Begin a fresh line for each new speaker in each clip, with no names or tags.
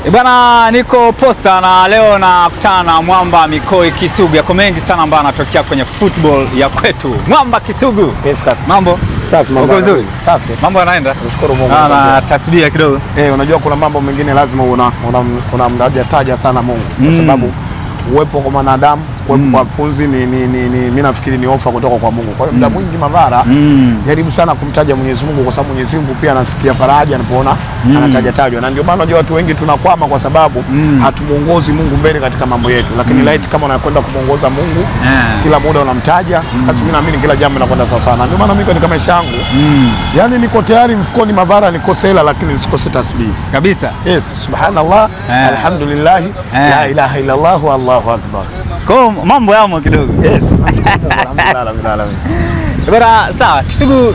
Bwana, niko Posta na leo nakutana na Mwamba Mikoi Kisugu. Yako mengi sana ambayo anatokea kwenye football ya kwetu. Mwamba Kisugu.
Yes, kaka.
Mambo?
Safi, mambo.
Uko vizuri?
Safi.
Mambo yanaenda?
Nashukuru Mungu.
Na tasbih kidogo.
Unajua kuna mambo mengine lazima unamtaja sana Mungu kwa sababu uwepo kwa mwanadamu, uwepo kwa funzi mimi nafikiri ni ofa kutoka kwa Mungu. Kwa hiyo muda mwingi Mavara jaribu sana kumtaja Mwenyezi Mungu kwa sababu Mwenyezi Mungu pia anasikia faraja anapoona anataja. Na ndio maana unajua watu wengi tunakwama kwa sababu hatumuongozi Mungu mbele katika mambo yetu. Lakini light kama unakwenda kumuongoza Mungu kila muda unamtaja, basi mimi naamini kila jambo linakwenda sawa sana. Ndio maana mimi katika maisha yangu yani niko tayari mfukoni Mavara nikose hela lakini nisikose tasbih.
Kabisa.
Yes, subhanallah, alhamdulillah, la ilaha illa Allah, Allahu akbar.
Kwa mambo yamo kidogo.
Yes. Alhamdulillah.
Bora sawa, Kisugu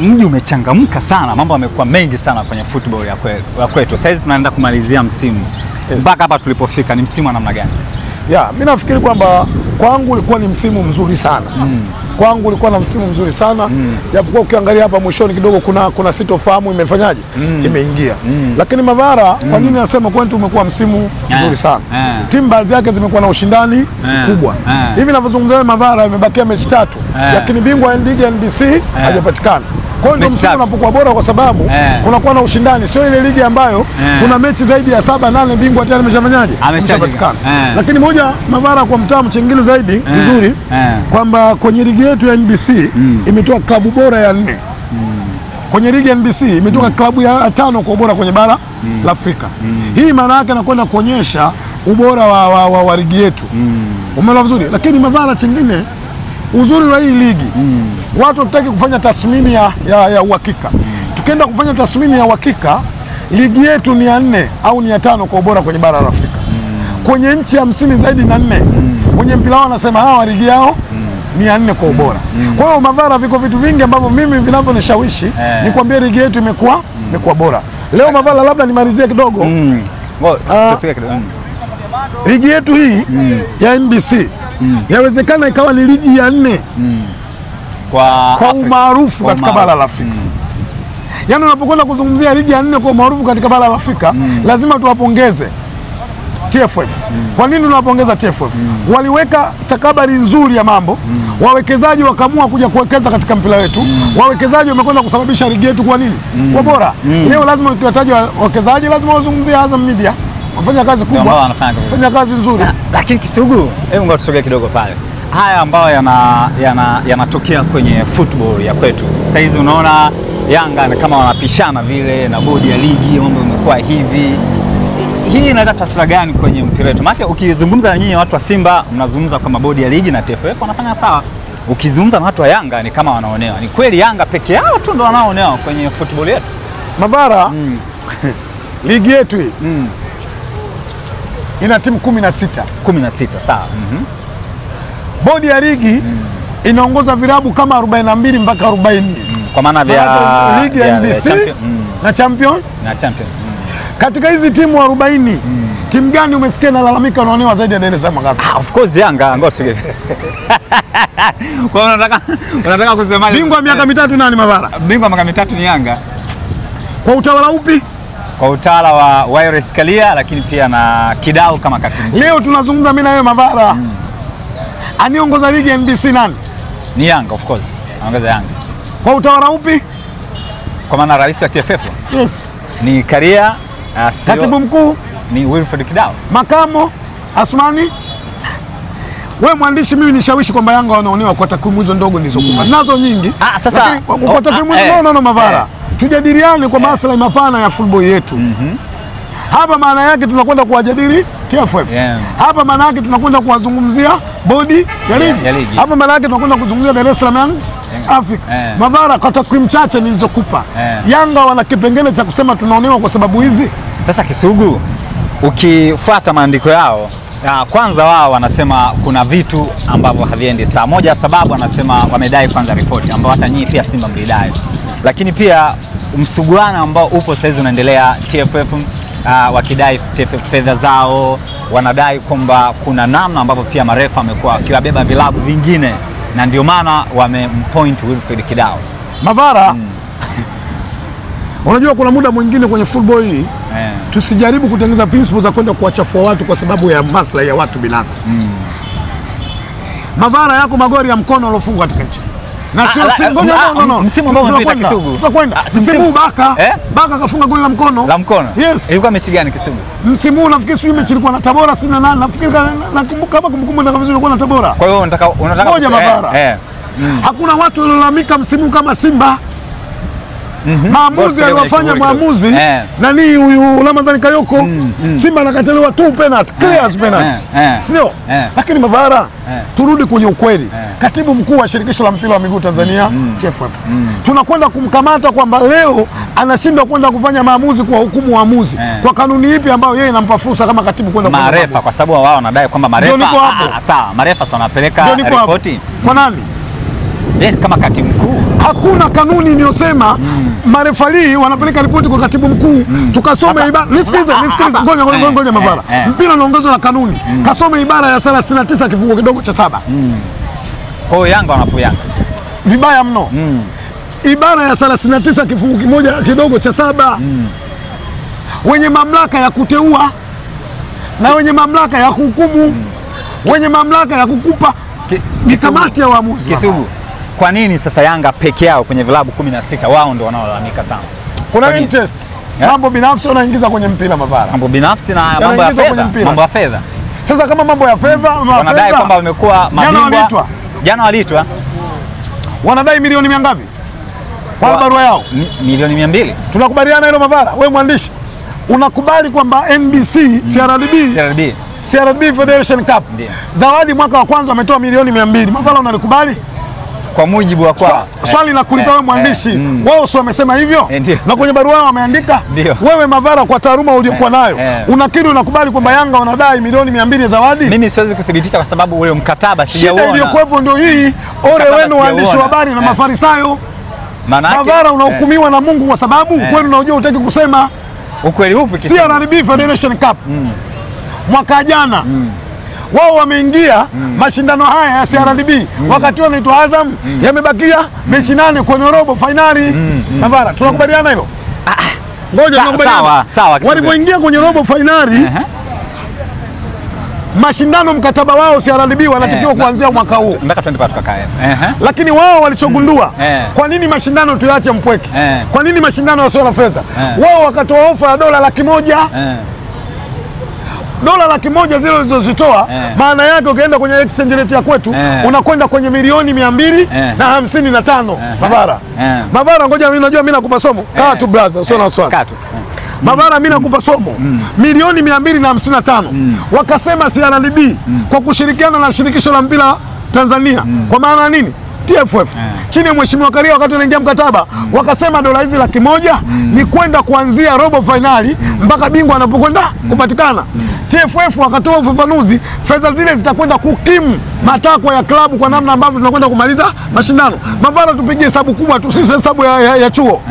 mji umechangamka sana, mambo yamekuwa mengi sana kwenye football ya kwetu. Sasa hizi tunaenda kumalizia msimu. Mpaka hapa tulipofika ni msimu wa namna gani?
Mimi nafikiri kwamba kwangu ulikuwa ni msimu mzuri sana. Kwangu ulikuwa na msimu mzuri sana. Japokuwa ukiangalia hapa mwishoni kidogo kuna sitofahamu imefanyaje? Imeingia. Lakini Mavara, kwa nini nasema kwetu umekuwa msimu mzuri sana? Timu baadhi yake zimekuwa na ushindani kubwa. Hivi ninavyozungumzia Mavara imebakia mechi 3. Lakini bingwa ligi NBC hajapatikana. Kwa hiyo ndio msimu unapokuwa bora kwa sababu kunakuwa na ushindani, sio ile ligi ambayo kuna mechi zaidi ya 7-8 bingwa tayari ameshafanyaje? Ameshapatikana. Lakini moja Mavara kwa mtamu chingine zaidi vizuri kwamba kwenye ligi yetu ya NBC imetoa klabu bora ya 4. Kwenye ligi ya NBC imetoka klabu ya 5 kwa ubora kwenye bara la Afrika. Hii maana yake inakwenda kuonyesha ubora wa ligi yetu. Umeelewa vizuri? Lakini Mavara chingine uzuri wa hii ligi watu wataki kufanya tathmini ya uhakika. Tukienda kufanya tathmini ya uhakika, ligi yetu ni ya 4 au ni ya 5 kwa ubora kwenye bara la Afrika. Kwenye nchi 50 zaidi na 4 kwenye mpira wao wanasema hawa ligi yao ni ya 4 kwa ubora. Kwa hiyo Mavara viko vitu vingi ambavyo mimi vinavyonishawishi nikwambie ligi yetu imekuwa bora. Leo Mavara labda nimalizie kidogo. Ligi yetu hii ya NBC yawezekana ikawa ni ligi ya 4 kwa umaarufu katika bara la Afrika. Yaani unapokwenda kuzungumzia ligi ya 4 kwa umaarufu katika bara la Afrika, lazima tuwapongeze TFF. Kwa nini tunawapongeza TFF? Waliweka stakabali nzuri ya mambo. Wawekezaji wakaamua kuja kuwekeza katika mpira wetu. Wawekezaji wamekwenda kusababisha ligi yetu kwa nini? Kwa bora. Leo lazima tuwataje wawekezaji, lazima wazungumzie Azam Media. Wafanya kazi kubwa, wafanya kazi nzuri.
Lakini Kisugu, hebu ngoja tusogee kidogo pale. Haya ambayo yanatokea kwenye football ya kwetu. Sasa hizi unaona Yanga ni kama wanapishana vile na bodi ya ligi, mambo yamekuwa hivi. Hii inaleta taswira gani kwenye mpira wetu? Maana ukizungumza na nyinyi watu wa Simba mnazungumza kama bodi ya ligi na TFF wanafanya sawa. Ukizungumza na watu wa Yanga ni kama wanaonewa. Ni kweli Yanga peke yao tu ndio wanaonewa kwenye football yetu?
Mavara, ligi yetu hii ina timu 16.
16, sawa.
Bodi ya ligi inaongoza vilabu kama 42 mpaka 40.
Kwa maana vya
ligi ya NBC na champion. Katika hizi timu 40, timu gani umesikia nalalamika wanaonewa zaidi ya Dar es Salaam ngapi?
Of course Yanga, ngoja tusige. Kwa unataka kusema
bingwa miaka 3 nani Mavara?
Bingwa miaka 3 ni Yanga.
Kwa utawala upi?
Kwa utawala wa Wallace Karia, lakini pia na Kidau kama katibu.
Leo tunazungumza mimi na wewe Mavara. Aniongoza ligi ya NBC nani?
Ni Yanga, of course. Anaongoza Yanga.
Kwa utawala upi?
Kwa maana rais wa TFF.
Yes.
Ni Karia,
katibu mkuu
ni Wilfred Kidau.
Makamo Asmani. Wewe mwandishi, mimi nishawishi kwamba Yanga wanaonewa kwa takwimu hizo ndogo nilizokupa. Nazo nyingi.
Sasa
kwa takwimu hizo Mavara. Tujadiliane kwa maslahi mapana ya football yetu. Hapa maana yake tunakwenda kuwajadili TFF. Hapa maana yake tunakwenda kuwazungumzia bodi ya ligi. Hapa maana yake tunakwenda kuzungumzia Dar es Salaam Africa. Mavara, kwa takwimu chache nilizokupa, Yanga wana kipengele cha kusema tunaonewa kwa sababu hizi.
Sasa Kisugu, ukifuata maandiko yao, kwanza wao wanasema kuna vitu ambavyo haviendi sawa. Moja sababu wanasema wamedai kwanza ripoti ambao hata nyinyi pia Simba mlidai. Lakini pia msuguano ambao upo sasa hizi unaendelea, TFF wakidai fedha zao, wanadai kwamba kuna namna ambavyo pia marefa amekuwa akiwabeba vilabu vingine, na ndio maana wamempoint Wilfred Kidau.
Mavara, Unajua kuna muda mwingine kwenye football hii tusijaribu kutengeneza principles za kwenda kuwachafua watu kwa sababu ya maslahi ya watu binafsi. Mavara yako magori ya mkono alofungwa katika nchi. Na sio no.
Msimu ambao umepita Kisugu.
Tutakwenda. Msimu Baka kafunga goli la mkono.
La mkono.
Yes.
Ilikuwa mechi gani Kisugu?
Msimu huu nafikiri sio mechi ilikuwa na Tabora 68. Nafikiri nakumbuka kama kumbukumbu ndio vizuri ilikuwa na Tabora.
Kwa hiyo unataka
moja Mavara. Hakuna watu waliolalamika msimu kama Simba. Maamuzi aliyofanya maamuzi nani huyu Ramadhani Kayoko, Simba anakataliwa tu penalty, clear penalty. Sio? Lakini Mavara, turudi kwenye ukweli. Katibu mkuu wa shirikisho la mpira wa miguu Tanzania, TFF. Tunakwenda kumkamata kwamba leo anashindwa kwenda kufanya maamuzi kwa hukumu waamuzi. Kwa kanuni ipi ambayo yeye inampa fursa kama katibu kwenda kufanya
marefa, kwa sababu wao wanadai kwamba marefa sawa, marefa wanapeleka ripoti.
Kwa nani?
Yes, kama katibu mkuu.
Hakuna kanuni inayosema marefali wanapeleka ripoti kwa katibu mkuu. Tukasome ibara. Nisikilize. Ngoja Mavara. Mpira unaongozwa na kanuni. Kasome ibara ya 39 kifungu kidogo cha 7.
Kwa hiyo Yanga wanapoyanga
vibaya mno. Ibara ya 39 kifungu kimoja kidogo cha 7. Wenye mamlaka ya kuteua na wenye mamlaka ya kuhukumu, wenye mamlaka ya kukupa ni kamati ya waamuzi.
Kisugu, kwa nini sasa Yanga peke yao kwenye vilabu 16 wao ndio wanaolalamika sana?
Kuna interest. Mambo binafsi wanaingiza kwenye mpira Mavara.
Mambo binafsi na mambo ya fedha. Mambo ya fedha.
Sasa kama mambo ya fedha,
wanadai kwamba wamekuwa mabingwa. Jana waliitwa. Wanadai milioni ngapi? Kwa barua yao.
Milioni 200. Tunakubaliana hilo Mavara. Wewe mwandishi, unakubali kwamba NBC, CRB Federation Cup. Zawadi mwaka wa kwanza wametoa milioni 200. Mavara unalikubali?
Kwa mujibu wa kwa
swali la kuuliza wewe mwandishi, wao sio wamesema hivyo? Na kwenye barua yao wameandika. Wewe Mavara, kwa taaluma uliokuwa nayo, unakiri unakubali kwamba Yanga wanadai milioni 200 zawadi?
Mimi siwezi kuthibitisha kwa sababu ule mkataba sijaona.
Shida iliyokuwepo ndio hii. Ole wenu waandishi wa habari na Mafarisayo. Mavara unahukumiwa na Mungu kwa sababu kweli unajua utaki kusema
ukweli upi.
CRB Federation Cup mwaka jana wao wameingia mashindano haya ya CRDB wakati wanaitwa Azam, yamebakia mechi 8 kwenye robo finali. Mavara, tunakubaliana hilo? Ngoja tunakubaliana.
Sawa.
Walipoingia kwenye robo finali mashindano mkataba wao CRDB wanatakiwa kuanzia mwaka huu.
Nataka twende pale tukakae.
Lakini wao walichogundua, kwa nini mashindano tuache mpweke? Kwa nini mashindano yasio na fedha? Wao wakatoa ofa ya dola 100,000. Dola 100,000 zile zilizozitoa, maana yake ukienda kwenye exchange rate ya kwetu unakwenda kwenye milioni 255. Mavara, ngoja mimi najua mimi nakupa somo. Kaa tu brother, usio na wasiwasi. Mavara, mimi nakupa somo. Milioni 255. Wakasema CRDB kwa kushirikiana na shirikisho la mpira Tanzania, kwa maana nini? TFF chini ya Mheshimiwa Karia wakati anaingia mkataba wakasema dola hizi 100,000 ni kwenda kuanzia robo finali mpaka bingwa anapokwenda kupatikana. TFF wakatoa ufafanuzi, fedha zile zitakwenda kukimu matakwa ya klabu kwa namna ambavyo tunakwenda kumaliza mashindano. Mavara, tupige hesabu kubwa tu, sisi hesabu ya chuo.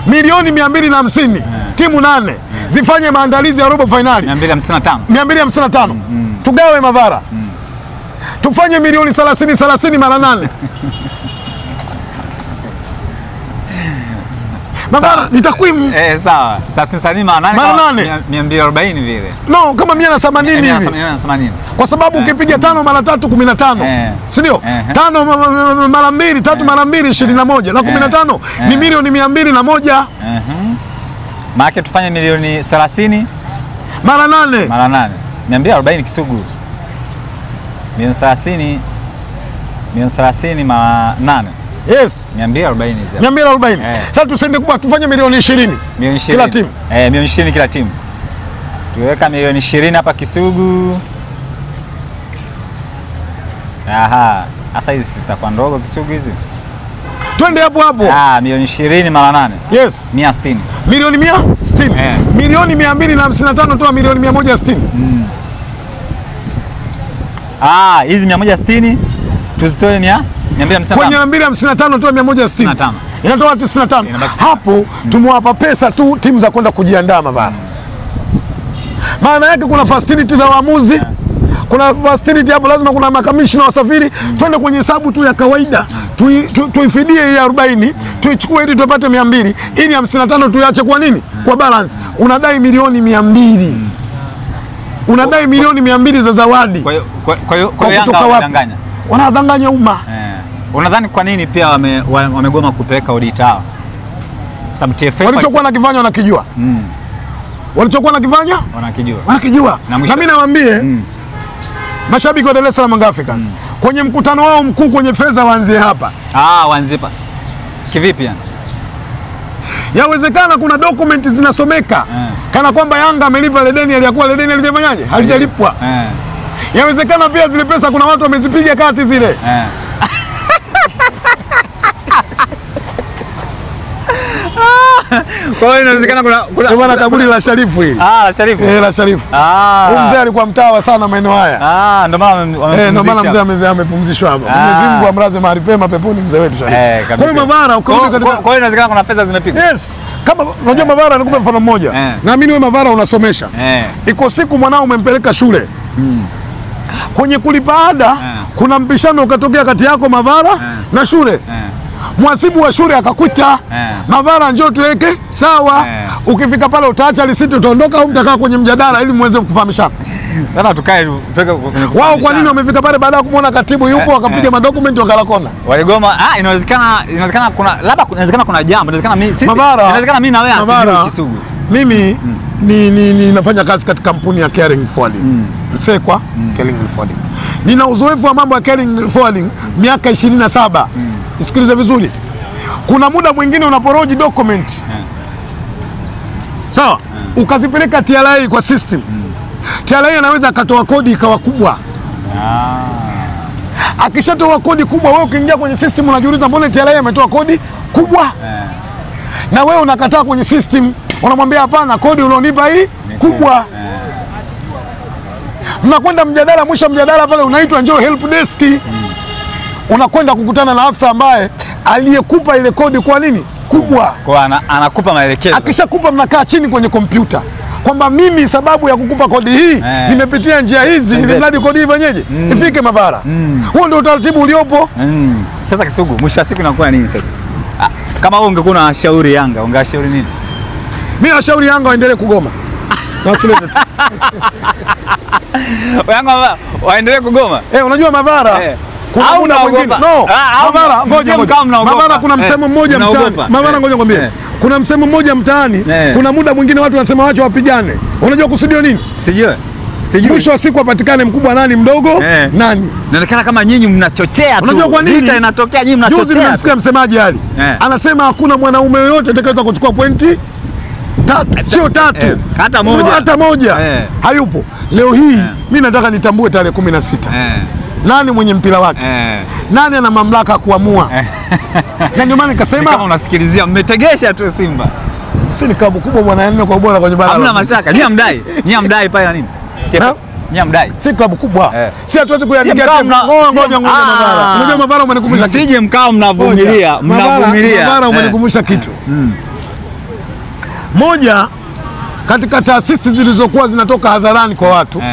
Milioni 250, timu 8 zifanye maandalizi ya robo finali 255. Tugawe Mavara. Tufanye milioni 30 mara 8. Mavara, ni takwimu.
Sawa. Sasa ni mara 8 240 vile.
No, kama 180 hivi.
180.
Kwa sababu ukipiga 5 mara 3 15. Si ndio? 5 mara 2, 3 mara 2 21 na 15 ni milioni 201.
Maana tufanye milioni 30
mara 8.
Mara 8. 240 Kisugu. Milioni 30 mara 8.
Yes.
240 hizo.
240. Sasa tusende kubwa tufanye milioni 20. Kila timu.
Milioni 20 kila timu. Tuweka milioni 20 hapa Kisugu. Sasa hizi zitakuwa ndogo Kisugu hizi.
Twende hapo.
Milioni 20 mara 8.
Yes.
160.
Milioni 160. Milioni 255 toa milioni 160.
Hizi 160 tuzitoe 255.
Kwenye 255 toa 160. Inatoa 95. Hapo tumewapa pesa tu timu za kwenda kujiandaa Mavara. Maana yake kuna facility za waamuzi. Kuna facility hapo, lazima kuna makamishna wasafiri. Twende kwenye hesabu tu ya kawaida. tuifidie hii 40, tuichukue ili tupate 200, ili 55 tuiache kwa nini? Kwa balance. Unadai milioni 200. Unadai milioni 200 za zawadi.
Kwa hiyo Yanga wanadanganya.
Wanadanganya umma.
Unadhani kwa nini pia wamegoma kupeleka audit hao? Sababu TFF
walichokuwa nakifanya wanakijua. Walichokuwa nakifanya wanakijua. Na mimi nawaambie mashabiki wa Dar es Salaam Africans kwenye mkutano wao mkuu kwenye fedha waanzie hapa.
Waanzie hapa. Kivipi yani?
Yawezekana kuna dokumenti zinasomeka kana kwamba Yanga amelipa ile deni, aliyakuwa ile deni halijafanyaje? Halijalipwa. Yawezekana pia zile pesa kuna watu wamezipiga kati zile.
Kwa hiyo inawezekana kuna
bwana kaburi la Sharifu hili.
La Sharifu.
La Sharifu. Mzee alikuwa mtawa sana maeneo haya.
Ndio maana
ndio maana mzee amepumzishwa hapa. Mwenyezi Mungu amlaze mahali pema peponi mzee wetu Sharifu. Kwa hiyo Mavara ukaona katika
kwa hiyo inawezekana kuna fedha zimepigwa.
Yes. Kama unajua Mavara, nikupe mfano mmoja. Naamini wewe Mavara unasomesha. Iko siku mwanao umempeleka shule. Kwenye kulipa ada kuna mpishano ukatokea kati yako Mavara na shule. Mwasibu wa shule akakuita Mavara, njoo tuweke sawa. Ukifika pale utaacha risiti utaondoka au mtakaa kwenye mjadala ili muweze kufahamishana.
Sasa tukae
wao kwa nini wamefika pale baada ya kumuona katibu yupo wakapiga madokumenti wakala kona.
Waligoma. Inawezekana kuna labda kuna jambo. Inawezekana mimi na wewe hatujui Kisugu.
Mimi ni nafanya kazi katika kampuni ya Caring Forwarding. Msekwa Caring Forwarding. Nina uzoefu wa mambo ya Caring Forwarding miaka 27. Nisikilize vizuri. Kuna muda mwingine unaporoji document. Sawa? Ukazipeleka TRA kwa system. TRA anaweza akatoa kodi ikawa kubwa. Akishatoa kodi kubwa, wewe ukiingia kwenye system unajiuliza mbona TRA ametoa kodi kubwa? Na wewe unakataa kwenye system, unamwambia hapana, kodi ulionipa hii kubwa. Mnakwenda mjadala, mwisho mjadala pale unaitwa njoo help desk. Unakwenda kukutana na afisa ambaye aliyekupa ile kodi kwa nini kubwa.
Kwa anakupa maelekezo.
Akishakupa mnakaa chini kwenye kompyuta kwamba mimi sababu ya kukupa kodi hii nimepitia njia hizi ili mradi kodi hii ifanyeje ifike Mavara. Huo ndio utaratibu uliopo.
Sasa Kisugu, mwisho wa siku inakuwa nini sasa? Kama wewe ungekuwa unashauri Yanga, ungeshauri nini?
Mimi nashauri Yanga waendelee kugoma.
Yanga waendelee kugoma?
Unajua Mavara kuna muda mwingine Mavara, ngoja Mavara, kuna msemo mmoja mtaani. Mavara, ngoja ngombe. Kuna msemo mmoja mtaani, kuna muda mwingine watu wanasema wacha wapigane. Unajua kusudio nini?
Sijui.
Mwisho wa siku apatikane mkubwa nani mdogo nani.
Inaonekana kama nyinyi mnachochea tu.
Unajua kwa nini?
Vita inatokea nyinyi mnachochea.
Juzi nimemsikia msemaji Ali. Anasema hakuna mwanaume yoyote atakayeweza kuchukua pointi 3, sio 3. Hata moja. Hayupo. Leo hii mimi nataka nitambue tarehe 16. Nani mwenye mpira wake? Nani ana mamlaka kuamua? Na ndio maana nikasema
kama unasikilizia mmetegesha tu Simba.
Si ni klabu kubwa bwana, nne kwa ubora kwenye bara.
Hamna mashaka. Nyie amdai pale na nini? Nyie amdai.
Si klabu kubwa. Si hatuwezi kuyandikia timu. Ngoja Mavara. Unajua Mavara umenikumbusha kitu.
Sije mkao mnavumilia.
Mavara umenikumbusha kitu. Moja katika taasisi zilizokuwa zinatoka hadharani kwa watu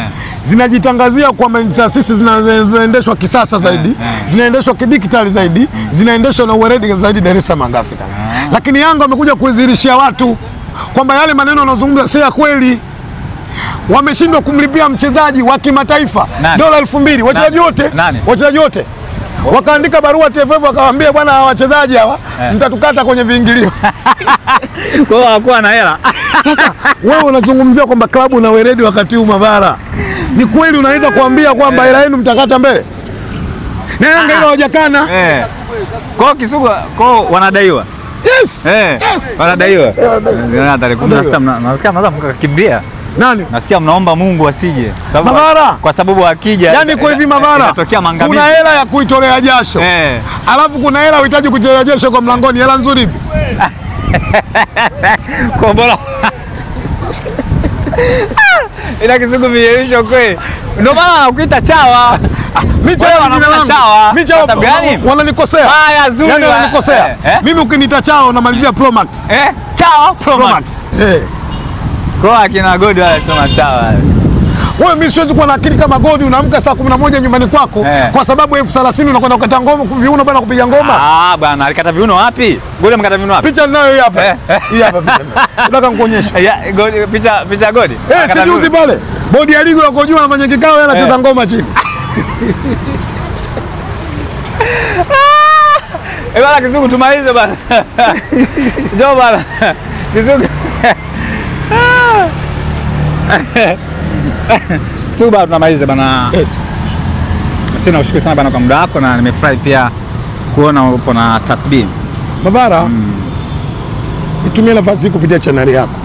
zinajitangazia kwamba ni taasisi zinaendeshwa kisasa zaidi, zinaendeshwa kidijitali zaidi, zinaendeshwa na uweredi zaidi Dar es Salaam Africans. Lakini Yanga wamekuja kudhihirishia watu kwamba yale maneno yanayozungumzwa si ya kweli. Wameshindwa kumlipia mchezaji wa kimataifa dola 2000 wachezaji wote. Wakaandika barua TFF wakawaambia bwana, hawa wachezaji hawa mtatukata kwenye viingilio.
Kwa hiyo hakuwa na hela.
Sasa wewe unazungumzia kwamba klabu na weredi wakati huu Mavara. Ni kweli unaweza kuambia kwamba hela yenu mtakata mbele? Na Yanga ile hawajakana.
Kwa Kisugu wanadaiwa.
Yes.
Wanadaiwa. Tarehe 16 nasikia mnaanza mkakimbia.
Nani?
Nasikia mnaomba Mungu asije. Kwa sababu akija
yani kwa hivi Mavara kuna hela ya kuitolea jasho. Alafu kuna hela unahitaji kuitolea jasho kwa mlangoni, hela nzuri hivi.
Kwa bora. Ila Kisugu mielisho kweli. Ndio maana nakuita chawa.
Mimi chawa. Mimi chawa sababu gani? Wananikosea.
Haya zuri.
Yani wananikosea. Mimi ukiniita chawa unamalizia Pro Max.
Chawa Pro Max. Kwa akina God wale sema chawa.
Wewe mimi siwezi kuwa na akili kama Godi, unaamka saa 11 nyumbani kwako kwa sababu 30,000 unakwenda kukata ngoma viuno bwana kupiga ngoma.
Bwana alikata viuno wapi? Godi amekata viuno wapi?
Picha ninayo hii hapa. Hii hapa picha. Nataka nikuonyeshe.
Godi picha Godi.
Sijuzi pale. Bodi ya ligi wako juu anafanya kikao yeye anacheza ngoma chini.
Bwana Kizungu tumalize bwana. Njoo bwana. Kizungu. Kizungu bwana tunamaliza bwana.
Yes.
Sina ushukuru sana bwana kwa muda wako na nimefurahi pia kuona upo na Tasbih.
Mavara. Nitumie nafasi hii kupitia chaneli yako.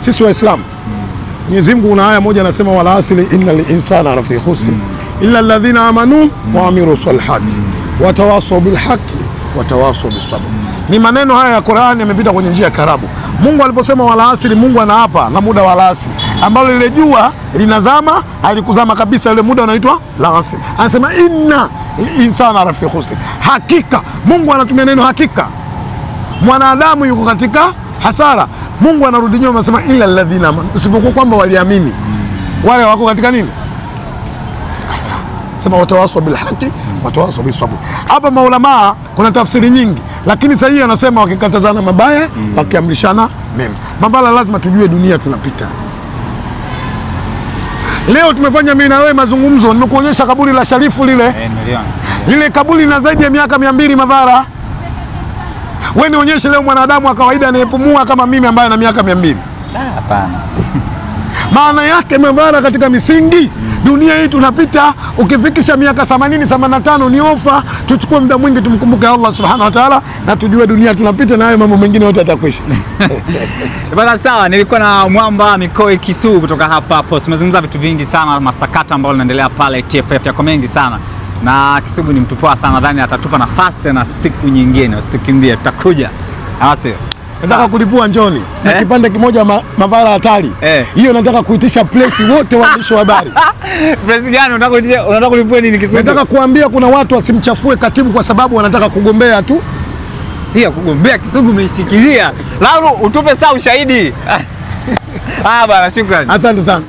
Sisi Waislamu. Mwenyezi Mungu una aya moja anasema wala asili innal insana lafi khusr illa alladhina amanu wa amilu salihati watawasaw bil haqqi watawasaw bis sabr. Ni maneno haya ya Qur'ani yamepita kwenye njia ya Kiarabu. Mungu aliposema wala asili, Mungu anaapa na muda wa asili ambalo lile jua linazama, alikuzama kabisa ile muda unaitwa la asili. Anasema inna insana lafi khusr. Hakika Mungu anatumia neno hakika. Mwanadamu yuko katika hasara. Mungu anarudi nyuma anasema illa alladhina amanu, usipokuwa kwamba waliamini. Wale wako katika nini? Sema watawaswa bil haki watawaswa bis sabr. Hapa maulama kuna tafsiri nyingi, lakini sahihi anasema wakikatazana mabaya wakiamrishana mema. Mabala lazima tujue dunia tunapita. Leo tumefanya mimi na wewe mazungumzo, nimekuonyesha kaburi la Sharifu lile. Lile kaburi lina zaidi ya miaka 200 Mavara. Wewe nionyeshe leo mwanadamu wa kawaida anayepumua kama mimi ambaye ana miaka 200.
Hapana.
Maana yake Mavara katika misingi dunia hii tunapita, ukifikisha miaka 80 85 ni ofa. Tuchukue muda mwingi tumkumbuke Allah Subhanahu wa Ta'ala na tujue dunia tunapita na hayo mambo mengine yote yatakwisha.
Bana sawa, nilikuwa na Mwamba Mikoe Kisugu kutoka hapa hapo. Tumezungumza vitu vingi sana, masakata ambayo yanaendelea pale TFF yako mengi sana. Na Kisugu ni mtu poa sana, nadhani atatupa nafasi tena siku nyingine, usitukimbie, tutakuja. Awasio.
Nataka kulipua njoni na kipande kimoja Mavara hatari. Hiyo nataka kuitisha place wote waandishi wa habari.
Place gani unataka kuitisha? Unataka kulipua nini Kisugu?
Nataka kuambia kuna watu wasimchafue katibu kwa sababu wanataka kugombea tu.
Hiyo kugombea Kisugu umeishikilia. Lalu utupe saa ushahidi. Bana, shukrani.
Asante sana.